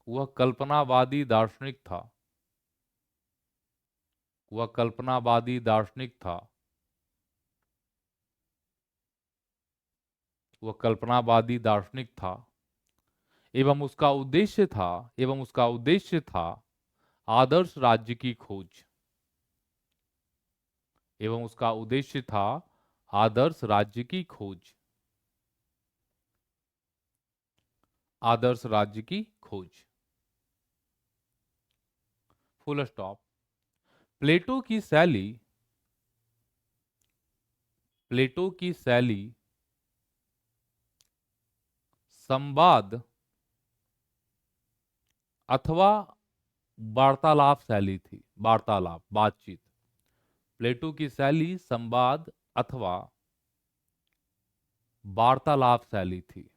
वह कल्पनावादी दार्शनिक था। वह कल्पनावादी दार्शनिक था। वह कल्पनावादी दार्शनिक था एवं उसका उद्देश्य था, एवं उसका उद्देश्य था आदर्श राज्य की खोज। एवं उसका उद्देश्य था आदर्श राज्य की खोज। आदर्श राज्य की खोज। Full stop. प्लेटो की शैली प्लेटो की शैली संवाद अथवा वार्तालाप शैली थी। वार्तालाप, बातचीत। प्लेटो की शैली संवाद अथवा वार्तालाप शैली थी।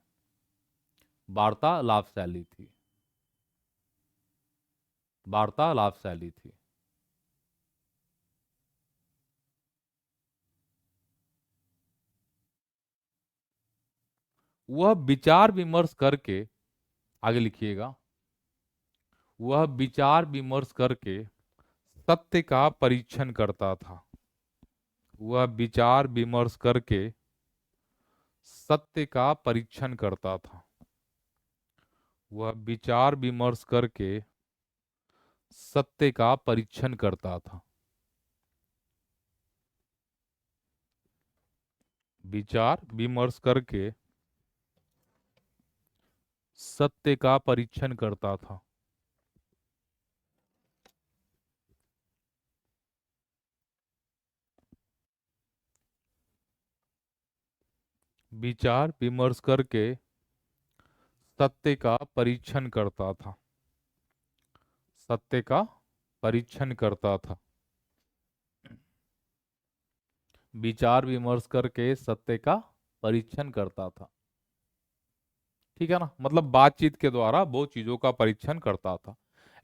वार्तालाप शैली थी। वार्तालाप शैली थी। वह विचार विमर्श करके, आगे लिखिएगा, वह विचार विमर्श करके सत्य का परीक्षण करता था। वह विचार विमर्श करके सत्य का परीक्षण करता था। वह विचार विमर्श करके सत्य का परीक्षण करता था। विचार विमर्श करके सत्य का परीक्षण करता था। विचार विमर्श करके सत्य का परीक्षण करता था। सत्य का परीक्षण करता था। विचार विमर्श करके सत्य का परीक्षण करता था। ठीक है ना, मतलब बातचीत के द्वारा वो चीजों का परीक्षण करता था।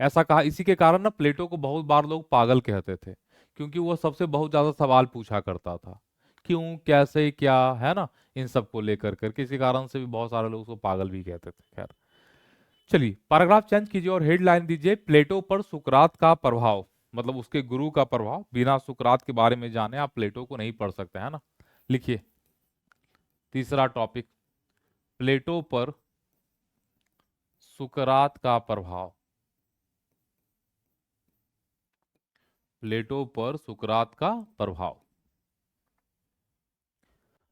ऐसा कहा, इसी के कारण ना प्लेटो को बहुत बार लोग पागल कहते थे, क्योंकि वो सबसे बहुत ज्यादा सवाल पूछा करता था। क्यों, कैसे, क्या, है ना, इन सब को लेकर कर किसी कारण से भी बहुत सारे लोग उसको पागल भी कहते थे। खैर, चलिए पैराग्राफ चेंज कीजिए और हेडलाइन दीजिए प्लेटो पर सुकरात का प्रभाव। मतलब उसके गुरु का प्रभाव। बिना सुकरात के बारे में जाने आप प्लेटो को नहीं पढ़ सकते, है ना। लिखिए तीसरा टॉपिक, प्लेटो पर सुकरात का प्रभाव। प्लेटो पर सुकरात का प्रभाव।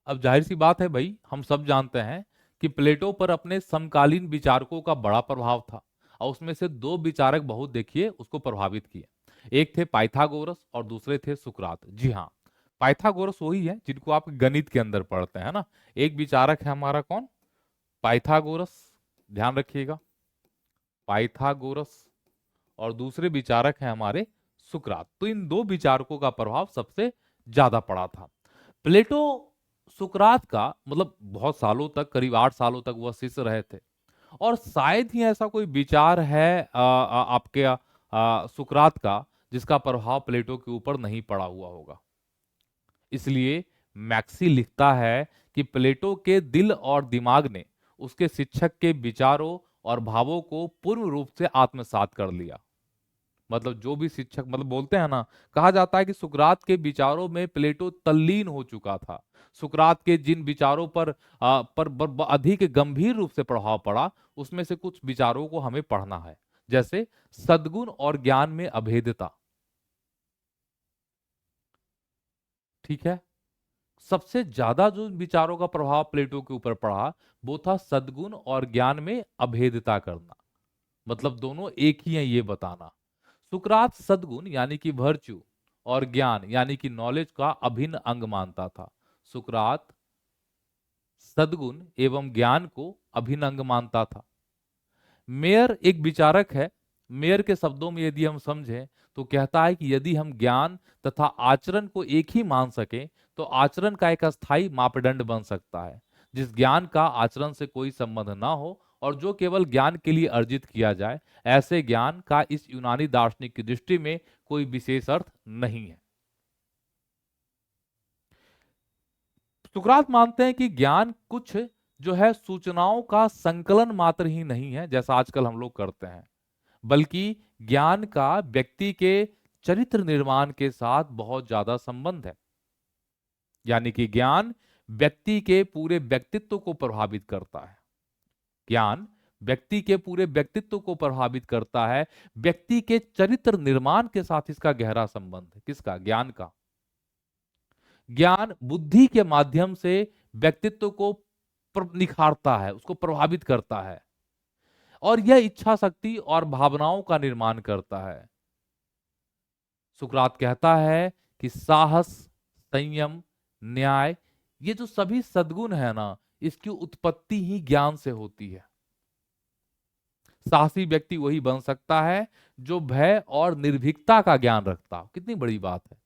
अब जाहिर सी बात है भाई, हम सब जानते हैं कि प्लेटो पर अपने समकालीन विचारकों का बड़ा प्रभाव था, और उसमें से दो विचारक बहुत देखिए उसको प्रभावित किए। एक थे पाइथागोरस और दूसरे थे सुकरात। जी हाँ, पाइथागोरस वही है जिनको आप गणित के अंदर पढ़ते हैं ना। एक विचारक है हमारा कौन, पाइथागोरस, ध्यान रखिएगा, पाइथागोरस। और दूसरे विचारक हैं हमारे सुकरात। तो इन दो विचारकों का प्रभाव सबसे ज्यादा पड़ा था। प्लेटो सुकरात का मतलब बहुत सालों तक, करीब 8 सालों तक वह शिष्य रहे थे। और शायद ही ऐसा कोई विचार है आपके सुकरात का जिसका प्रभाव प्लेटो के ऊपर नहीं पड़ा हुआ होगा। इसलिए मैक्सी लिखता है कि प्लेटो के दिल और दिमाग ने उसके शिक्षक के विचारों और भावों को पूर्ण रूप से आत्मसात कर लिया। मतलब जो भी शिक्षक, मतलब बोलते हैं ना, कहा जाता है कि सुकरात के विचारों में प्लेटो तल्लीन हो चुका था। सुकरात के जिन विचारों पर अधिक गंभीर रूप से प्रभाव पड़ा, उसमें से कुछ विचारों को हमें पढ़ना है। जैसे सद्गुण और ज्ञान में अभेदता। ठीक है, सबसे ज्यादा जो विचारों का प्रभाव प्लेटो के ऊपर पड़ा वो था सद्गुण और ज्ञान में अभेदता करना। मतलब दोनों एक ही हैं ये बताना। सुकरात सद्गुण यानी कि वर्च्यू और ज्ञान यानी कि नॉलेज का अभिन्न अंग मानता था। सुकरात सद्गुण एवं ज्ञान को अभिन्न अंग मानता था। मेयर एक विचारक है। मेयर के शब्दों में यदि हम समझें तो कहता है कि यदि हम ज्ञान तथा आचरण को एक ही मान सकें तो आचरण का एक अस्थायी मापदंड बन सकता है। जिस ज्ञान का आचरण से कोई संबंध ना हो और जो केवल ज्ञान के लिए अर्जित किया जाए, ऐसे ज्ञान का इस यूनानी दार्शनिक की दृष्टि में कोई विशेष अर्थ नहीं है। सुकरात मानते हैं कि ज्ञान कुछ जो है सूचनाओं का संकलन मात्र ही नहीं है जैसा आजकल हम लोग करते हैं, बल्कि ज्ञान का व्यक्ति के चरित्र निर्माण के साथ बहुत ज्यादा संबंध है। यानी कि ज्ञान व्यक्ति के पूरे व्यक्तित्व को प्रभावित करता है। ज्ञान व्यक्ति के पूरे व्यक्तित्व को प्रभावित करता है। व्यक्ति के चरित्र निर्माण के साथ इसका गहरा संबंध है। किसका, ज्ञान का। ज्ञान बुद्धि के माध्यम से व्यक्तित्व को निखारता है, उसको प्रभावित करता है, और यह इच्छा शक्ति और भावनाओं का निर्माण करता है। सुकरात कहता है कि साहस, संयम, न्याय ये जो सभी सद्गुण है ना, इसकी उत्पत्ति ही ज्ञान से होती है। साहसी व्यक्ति वही बन सकता है जो भय और निर्भीकता का ज्ञान रखता हो। कितनी बड़ी बात है।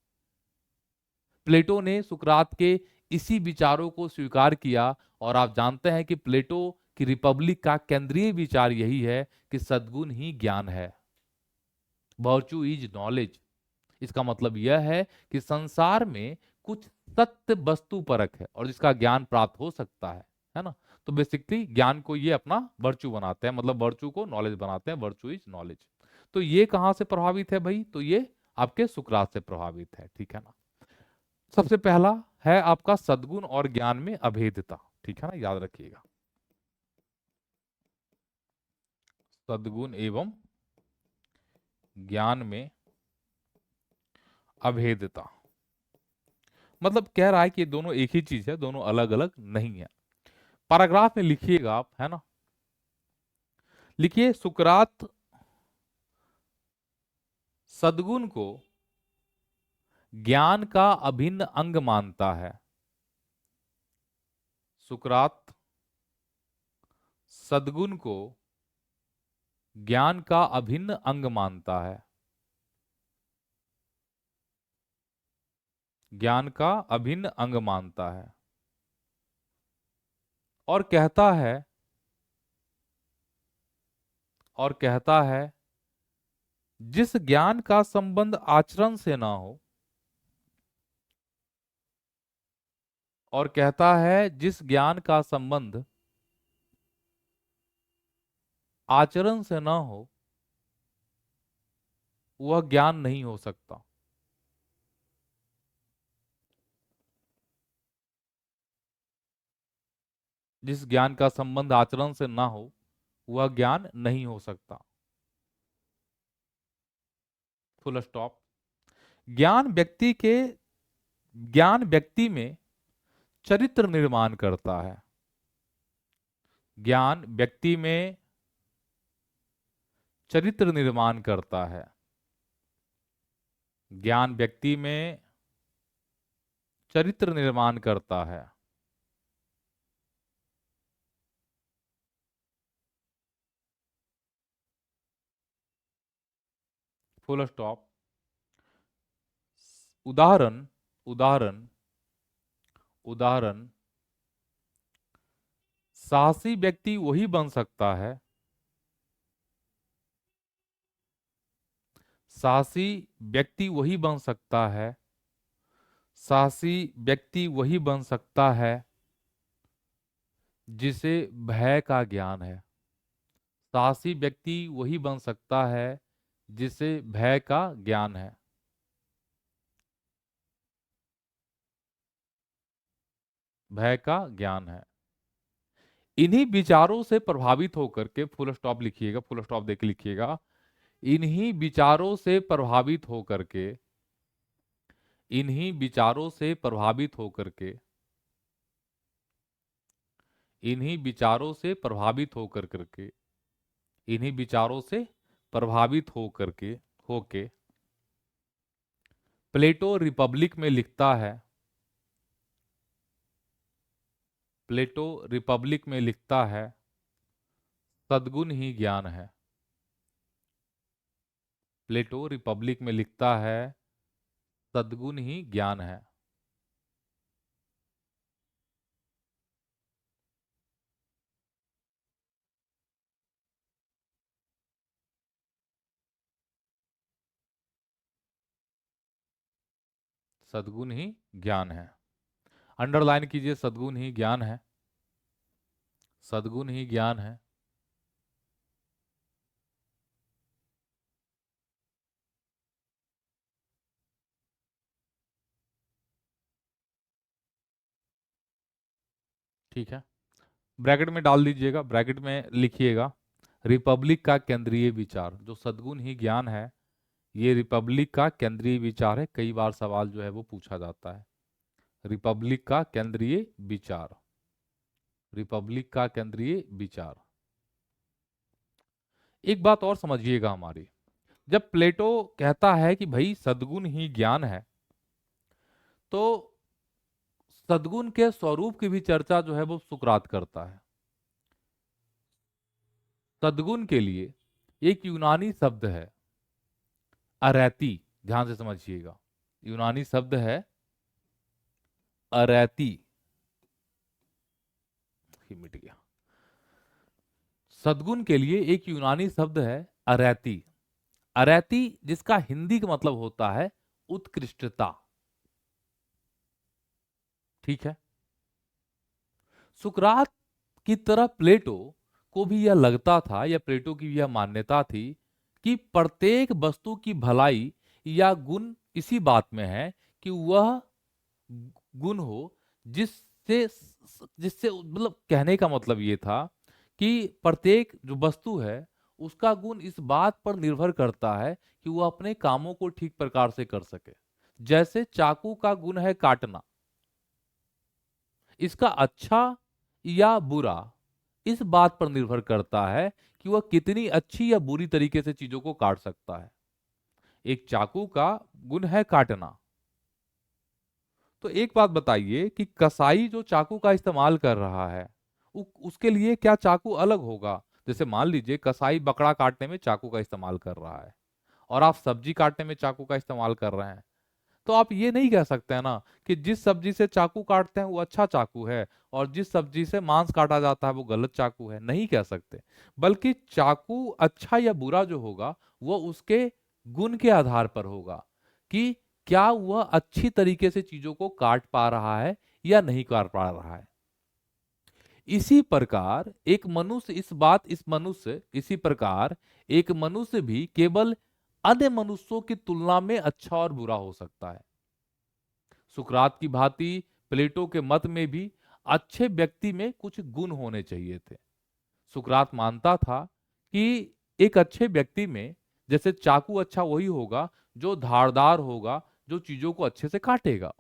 प्लेटो ने सुकरात के इसी विचारों को स्वीकार किया, और आप जानते हैं कि प्लेटो की रिपब्लिक का केंद्रीय विचार यही है कि सद्गुण ही ज्ञान है। Virtue is knowledge. इसका मतलब यह है कि संसार में कुछ सत्य वस्तु परक है और जिसका ज्ञान प्राप्त हो सकता है ना। तो बेसिकली ज्ञान को ये अपना वर्च्यू बनाते हैं, मतलब वर्च्यू को नॉलेज बनाते हैं। Virtue is knowledge. तो ये कहां से प्रभावित है भाई? तो ये आपके सुकरात से प्रभावित है, ठीक है ना। सबसे पहला है आपका सद्गुण और ज्ञान में अभेदता, ठीक है ना, याद रखिएगा। सद्गुण एवं ज्ञान में अभेदता मतलब कह रहा है कि ये दोनों एक ही चीज है, दोनों अलग अलग नहीं है। पैराग्राफ में लिखिएगा आप, है ना। लिखिए, सुकरात सद्गुण को ज्ञान का अभिन्न अंग मानता है। सुकरात सद्गुण को ज्ञान का अभिन्न अंग मानता है। ज्ञान का अभिन्न अंग मानता है और कहता है, जिस ज्ञान का संबंध आचरण से ना हो, और कहता है जिस ज्ञान का संबंध आचरण से ना हो वह ज्ञान नहीं हो सकता। जिस ज्ञान का संबंध आचरण से ना हो वह ज्ञान नहीं हो सकता। Full stop. ज्ञान व्यक्ति के ज्ञान व्यक्ति में चरित्र निर्माण करता है। ज्ञान व्यक्ति में चरित्र निर्माण करता है। ज्ञान व्यक्ति में चरित्र निर्माण करता है। Full stop. उदाहरण उदाहरण उदाहरण साहसी व्यक्ति वही बन सकता है। साहसी व्यक्ति वही बन सकता है। साहसी व्यक्ति वही बन सकता है जिसे भय का ज्ञान है। साहसी व्यक्ति वही बन सकता है जिसे भय का ज्ञान है। भय का ज्ञान है। इन्हीं विचारों से प्रभावित होकर के, फुल स्टॉप लिखिएगा, फुल स्टॉप देके लिखिएगा। इन्हीं विचारों से प्रभावित होकर के, इन्हीं विचारों से प्रभावित होकर के, इन्हीं विचारों से प्रभावित होकर करके, इन्हीं विचारों से प्रभावित होकर के होके प्लेटो रिपब्लिक में लिखता है। प्लेटो रिपब्लिक में लिखता है, सद्गुण ही ज्ञान है। प्लेटो रिपब्लिक में लिखता है, सद्गुण ही ज्ञान है। सद्गुण ही ज्ञान है। अंडरलाइन कीजिए, सद्गुण ही ज्ञान है। सद्गुण ही ज्ञान है। ठीक है, ब्रैकेट में डाल दीजिएगा, ब्रैकेट में लिखिएगा, रिपब्लिक का केंद्रीय विचार। जो सद्गुण ही ज्ञान है, ये रिपब्लिक का केंद्रीय विचार है। कई बार सवाल जो है वो पूछा जाता है। रिपब्लिक का केंद्रीय विचार। रिपब्लिक का केंद्रीय विचार। एक बात और समझिएगा हमारी, जब प्लेटो कहता है कि भाई सद्गुण ही ज्ञान है, तो सद्गुण के स्वरूप की भी चर्चा जो है वो सुकरात करता है। सद्गुण के लिए एक यूनानी शब्द है अरैती, ध्यान से समझिएगा। यूनानी शब्द है अरैती। ये मिट गया। सद्गुण के लिए एक यूनानी शब्द है अरैती। अरैती जिसका हिंदी का मतलब होता है उत्कृष्टता। ठीक है। सुकरात की तरह प्लेटो को भी यह लगता था, या प्लेटो की यह मान्यता थी कि प्रत्येक वस्तु की भलाई या गुण इसी बात में है कि वह गुण हो जिससे जिससे मतलब कहने का मतलब ये था कि प्रत्येक जो वस्तु है उसका गुण इस बात पर निर्भर करता है कि वह अपने कामों को ठीक प्रकार से कर सके। जैसे चाकू का गुण है काटना, इसका अच्छा या बुरा इस बात पर निर्भर करता है कि वह कितनी अच्छी या बुरी तरीके से चीजों को काट सकता है। एक चाकू का गुण है काटना। तो एक बात बताइए कि कसाई जो चाकू का इस्तेमाल कर रहा है उसके लिए क्या चाकू अलग होगा? जैसे मान लीजिए कसाई बकरा काटने में चाकू का इस्तेमाल कर रहा है और आप सब्जी काटने में चाकू का इस्तेमाल कर रहे हैं, तो आप ये नहीं कह सकते हैं ना कि जिस सब्जी से चाकू काटते हैं वो अच्छा चाकू है और जिस सब्जी से मांस काटा जाता है वो गलत चाकू है। नहीं कह सकते। बल्कि चाकू अच्छा या बुरा जो होगा वो उसके गुण के आधार पर होगा कि क्या वह अच्छी तरीके से चीजों को काट पा रहा है या नहीं काट पा रहा है। इसी प्रकार एक मनुष्य इस मनुष्य इसी प्रकार एक मनुष्य भी केवल अन्य मनुष्यों की तुलना में अच्छा और बुरा हो सकता है। सुकरात की भांति प्लेटो के मत में भी अच्छे व्यक्ति में कुछ गुण होने चाहिए थे। सुकरात मानता था कि एक अच्छे व्यक्ति में जैसे चाकू अच्छा वही होगा जो धारदार होगा, जो चीजों को अच्छे से काटेगा।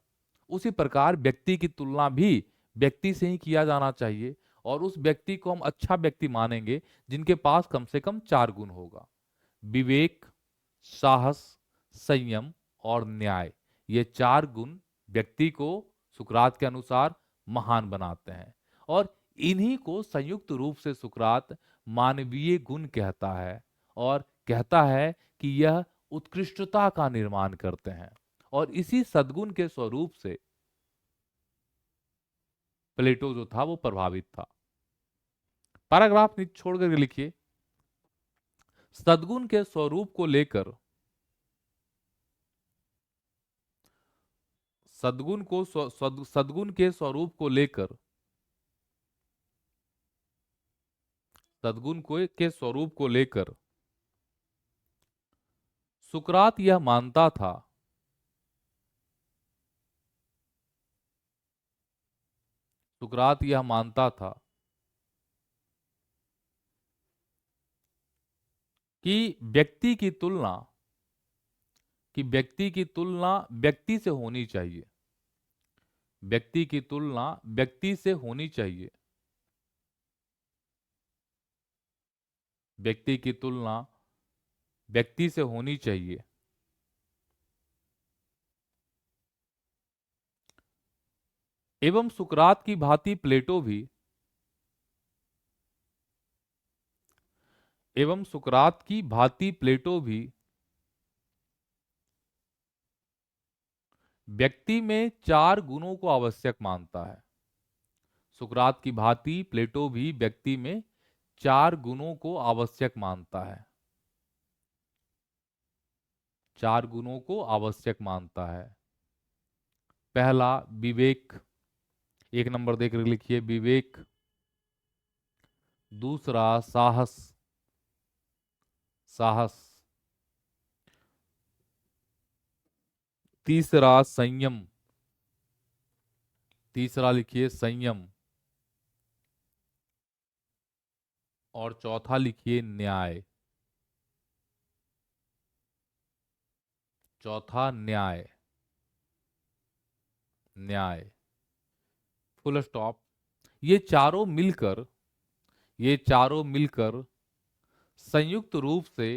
उसी प्रकार व्यक्ति की तुलना भी व्यक्ति से ही किया जाना चाहिए और उस व्यक्ति को हम अच्छा व्यक्ति मानेंगे जिनके पास कम से कम 4 गुण होगा। विवेक, साहस, संयम और न्याय। ये 4 गुण व्यक्ति को सुकरात के अनुसार महान बनाते हैं और इन्हीं को संयुक्त रूप से सुकरात मानवीय गुण कहता है और कहता है कि यह उत्कृष्टता का निर्माण करते हैं। और इसी सद्गुण के स्वरूप से प्लेटो जो था वो प्रभावित था। पैराग्राफ नीचे छोड़ करके लिखिए, सद्गुण के स्वरूप को लेकर सद्गुण के स्वरूप को लेकर सद्गुण को के स्वरूप को लेकर सुकरात यह मानता था सुकरात यह मानता था कि व्यक्ति की तुलना व्यक्ति से होनी चाहिए। व्यक्ति की तुलना व्यक्ति से होनी चाहिए। व्यक्ति की तुलना व्यक्ति से होनी चाहिए। एवं सुकरात की भांति प्लेटो भी एवं सुकरात की भांति प्लेटो भी व्यक्ति में 4 गुणों को आवश्यक मानता है। सुकरात की भांति प्लेटो भी व्यक्ति में 4 गुणों को आवश्यक मानता है। 4 गुणों को आवश्यक मानता है। पहला विवेक, 1 नंबर देकर लिखिए विवेक। दूसरा साहस, साहस। तीसरा संयम, तीसरा लिखिए संयम। और चौथा लिखिए न्याय। चौथा न्याय, न्याय। Full stop. ये चारों मिलकर ये चारों मिलकर संयुक्त रूप से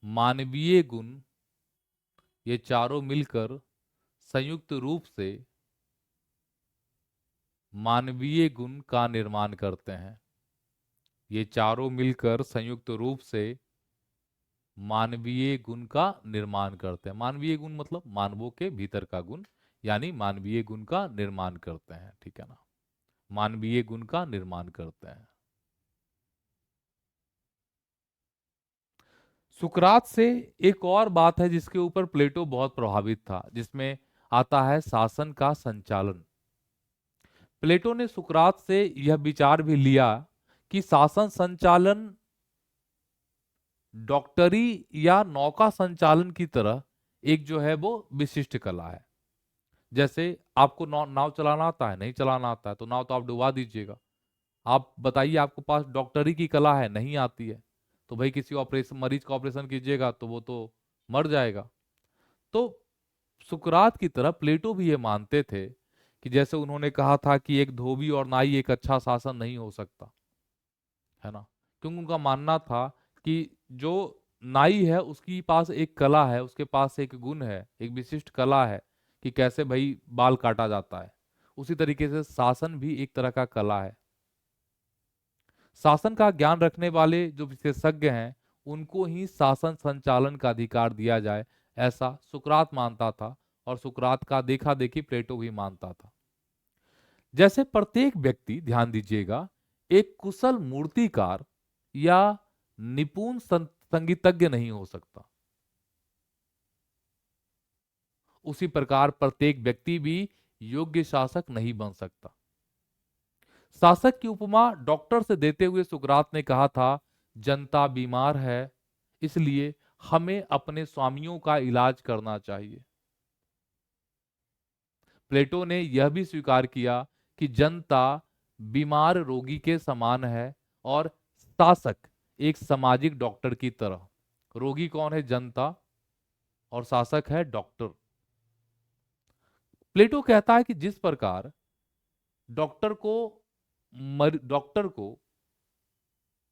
मानवीय गुण ये चारों मिलकर संयुक्त रूप से मानवीय गुण का निर्माण करते हैं। ये चारों मिलकर संयुक्त रूप से मानवीय गुण का निर्माण करते हैं। मानवीय गुण मतलब मानवों के भीतर का गुण, यानी मानवीय गुण का निर्माण करते हैं, ठीक है ना। मानवीय गुण का निर्माण करते हैं। सुकरात से एक और बात है जिसके ऊपर प्लेटो बहुत प्रभावित था, जिसमें आता है शासन का संचालन। प्लेटो ने सुकरात से यह विचार भी लिया कि शासन संचालन डॉक्टरी या नौका संचालन की तरह एक जो है वो विशिष्ट कला है। जैसे आपको नाव चलाना आता है, नहीं चलाना आता है तो नाव तो आप डुबा दीजिएगा। आप बताइए, आपके पास डॉक्टरी की कला है, नहीं आती है, तो भाई किसी ऑपरेशन, मरीज का ऑपरेशन कीजिएगा तो वो तो मर जाएगा। तो सुकरात की तरह प्लेटो भी ये मानते थे कि जैसे उन्होंने कहा था कि एक धोबी और नाई एक अच्छा शासन नहीं हो सकता, है ना। क्योंकि उनका मानना था कि जो नाई है उसके पास एक कला है, उसके पास एक गुण है, एक विशिष्ट कला है कि कैसे भाई बाल काटा जाता है। उसी तरीके से शासन भी एक तरह का कला है। शासन का ज्ञान रखने वाले जो विशेषज्ञ हैं उनको ही शासन संचालन का अधिकार दिया जाए, ऐसा सुकरात मानता था। और सुकरात का देखा देखी प्लेटो भी मानता था। जैसे प्रत्येक व्यक्ति, ध्यान दीजिएगा, एक कुशल मूर्तिकार या निपुण संगीतज्ञ नहीं हो सकता, उसी प्रकार प्रत्येक व्यक्ति भी योग्य शासक नहीं बन सकता। शासक की उपमा डॉक्टर से देते हुए सुकरात ने कहा था, जनता बीमार है, इसलिए हमें अपने स्वामियों का इलाज करना चाहिए। प्लेटो ने यह भी स्वीकार किया कि जनता बीमार रोगी के समान है और शासक एक सामाजिक डॉक्टर की तरह। रोगी कौन है? जनता। और शासक है डॉक्टर। प्लेटो कहता है कि जिस प्रकार डॉक्टर को डॉक्टर को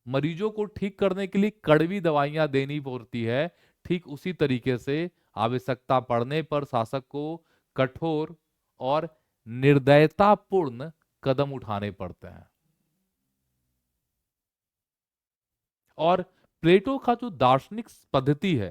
मरीजों को ठीक करने के लिए कड़वी दवाइयां देनी पड़ती है, ठीक उसी तरीके से आवश्यकता पड़ने पर शासक को कठोर और निर्दयतापूर्ण कदम उठाने पड़ते हैं। और प्लेटो का जो दार्शनिक पद्धति है,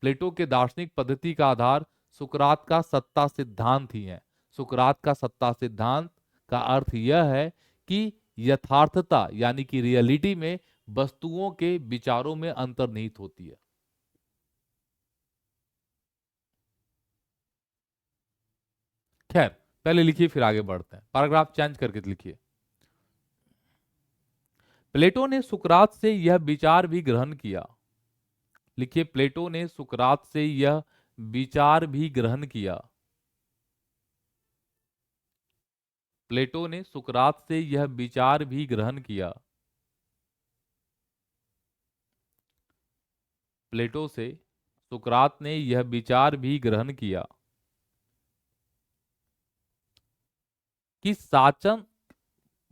प्लेटो के दार्शनिक पद्धति का आधार सुकरात का सत्ता सिद्धांत ही है। सुकरात का सत्ता सिद्धांत का अर्थ यह है कि यथार्थता यानी कि रियलिटी में वस्तुओं के विचारों में अंतर्निहित होती है। खैर, पहले लिखिए फिर आगे बढ़ते हैं, पैराग्राफ चेंज करके लिखिए। प्लेटो ने सुकरात से यह विचार भी ग्रहण किया। लिखिए, प्लेटो ने सुकरात से यह विचार भी ग्रहण किया। प्लेटो ने सुकरात से यह विचार भी ग्रहण किया। प्लेटो से सुकरात ने यह विचार भी ग्रहण किया कि शासन,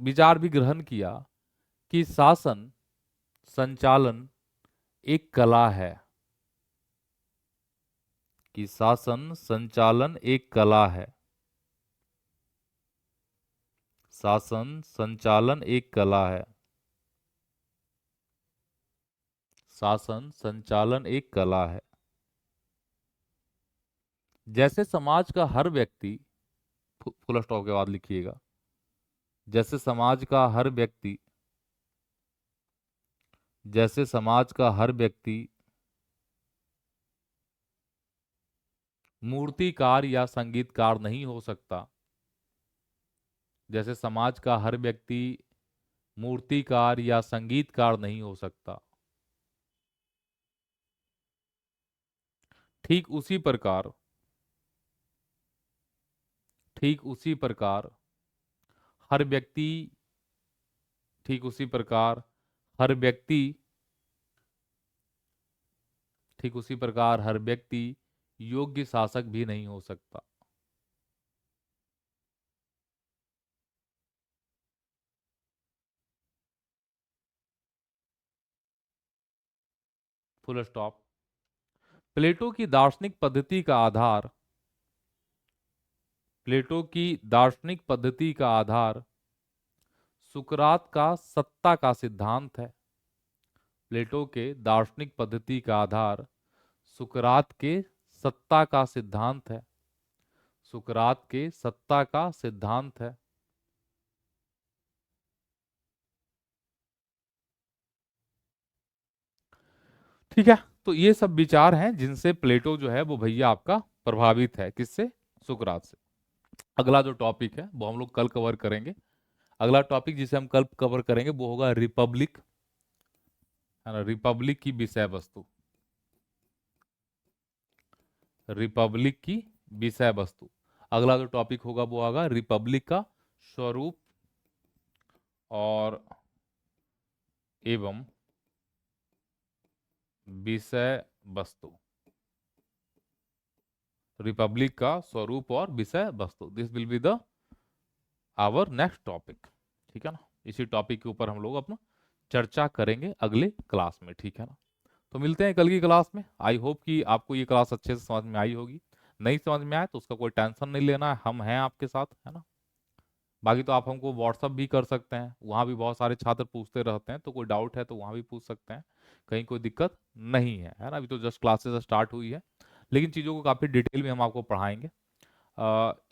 विचार भी ग्रहण किया कि शासन संचालन एक कला है, कि शासन संचालन एक कला है। शासन संचालन एक कला है। शासन संचालन एक कला है। जैसे समाज का हर व्यक्ति, फुल स्टॉप के बाद लिखिएगा, जैसे समाज का हर व्यक्ति, जैसे समाज का हर व्यक्ति मूर्तिकार या संगीतकार नहीं हो सकता, जैसे समाज का हर व्यक्ति मूर्तिकार या संगीतकार नहीं हो सकता, ठीक उसी प्रकार, ठीक उसी प्रकार हर व्यक्ति, ठीक उसी प्रकार हर व्यक्ति, ठीक उसी प्रकार हर व्यक्ति योग्य शासक भी नहीं हो सकता। Full stop. प्लेटो की दार्शनिक पद्धति का आधार, प्लेटो की दार्शनिक पद्धति का आधार सुकरात का सत्ता का सिद्धांत है। प्लेटो के दार्शनिक पद्धति का आधार सुकरात के सत्ता का सिद्धांत है। सुकरात के सत्ता का सिद्धांत है। ठीक है, तो ये सब विचार हैं जिनसे प्लेटो जो है वो भैया आपका प्रभावित है। किससे? सुकरात से। अगला जो टॉपिक है वो हम लोग कल कवर करेंगे। अगला टॉपिक जिसे हम कल कवर करेंगे वो होगा रिपब्लिक, है ना, रिपब्लिक की विषय वस्तु। रिपब्लिक की विषय वस्तु। अगला जो टॉपिक होगा वो होगा रिपब्लिक का स्वरूप और एवं विषय वस्तु। रिपब्लिक का स्वरूप और विषय वस्तु, this will be the our next topic. ठीक है ना, इसी टॉपिक के ऊपर हम लोग अपना चर्चा करेंगे अगले क्लास में। ठीक है ना, तो मिलते हैं कल की क्लास में। आई होप कि आपको ये क्लास अच्छे से समझ में आई होगी। नहीं समझ में आए तो उसका कोई टेंशन नहीं लेना है, हम हैं आपके साथ, है ना। बाकी तो आप हमको व्हाट्सअप भी कर सकते हैं, वहाँ भी बहुत सारे छात्र पूछते रहते हैं, तो कोई डाउट है तो वहाँ भी पूछ सकते हैं। कहीं कोई दिक्कत नहीं है ना। अभी तो जस्ट क्लासेस स्टार्ट हुई है, लेकिन चीज़ों को काफ़ी डिटेल में हम आपको पढ़ाएंगे।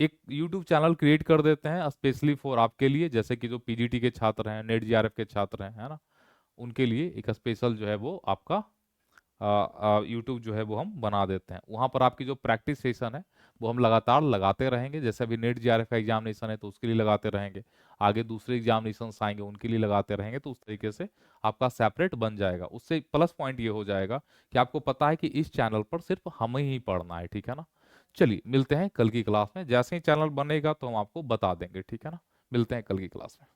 एक यूट्यूब चैनल क्रिएट कर देते हैं स्पेशली फॉर आपके लिए, जैसे कि जो पीजीटी के छात्र हैं, नेट जीआरएफ के छात्र हैं, है ना, उनके लिए एक स्पेशल जो है वो आपका यूट्यूब जो है वो हम बना देते हैं। वहाँ पर आपकी जो प्रैक्टिस सेशन है वो हम लगातार लगाते रहेंगे। जैसे अभी नेट जीआरएफ का एग्जामिनेशन है तो उसके लिए लगाते रहेंगे, आगे दूसरे एग्जामिनेशन आएंगे उनके लिए लगाते रहेंगे, तो उस तरीके से आपका सेपरेट बन जाएगा। उससे प्लस पॉइंट ये हो जाएगा कि आपको पता है कि इस चैनल पर सिर्फ हमें ही पढ़ना है। ठीक है ना, चलिए मिलते हैं कल की क्लास में। जैसे ही चैनल बनेगा तो हम आपको बता देंगे। ठीक है ना, मिलते हैं कल की क्लास में।